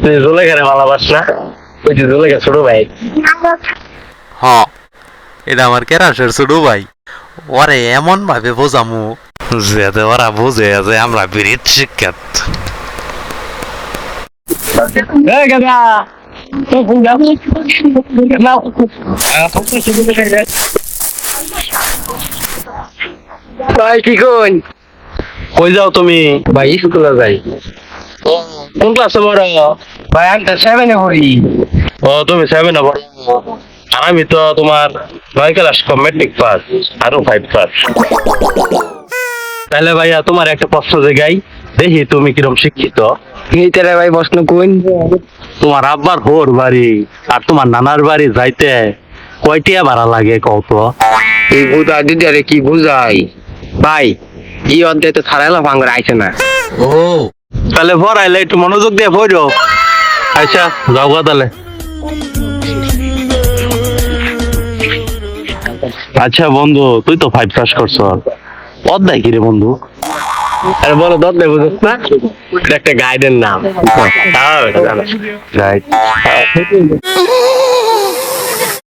তুই জুলেখারে ভালোবাস না? ওই যে জুলেখা ছোট ভাই। হ, এটা আমার কেরাসের ছোট ভাই। ওরে এমন ভাবে বোঝামু যাতে ওরা বুঝে যে আমরা বিরিত শিক্ষাত। এই গাদা, তুই ফোন দাও। নাও। ভাই কি কই? কই যাও তুমি? ভাই স্কুলে যাই। কোন ক্লাসে পড়ো? ভাই আমি তো 7 এ পড়ি। ও তুমি 7 এ পড়ো। আর আমি তো তোমার 9 ক্লাস মেট্রিক পাস, আরো 5 পাস। তাহলে ভাইয়া তোমার একটা প্রশ্ন জায়গায় দেখি তুমি কিরকম শিক্ষিত। এইটারে ভাই প্রশ্ন কোন? তোমার আব্বার হোর বাড়ি আর তোমার নানার বাড়ি যাইতে কয়টিয়া ভাড়া লাগে কত? এই বুঝা দিদি আরে কি বুঝাই ভাই, এই অধ্যায় তো ছাড়াইলা ভাঙর আইছে না। ও তাহলে ভরাইলে একটু মনোযোগ দিয়ে পড়ো। আচ্ছা যাও গা তাহলে। আচ্ছা বন্ধু, তুই তো 5 পাস করছ, অধ্যায় কি রে বন্ধু? আরে বলো তো, অধ্যায় বুঝছ না? এটা একটা গাইডের নাম। গাইড।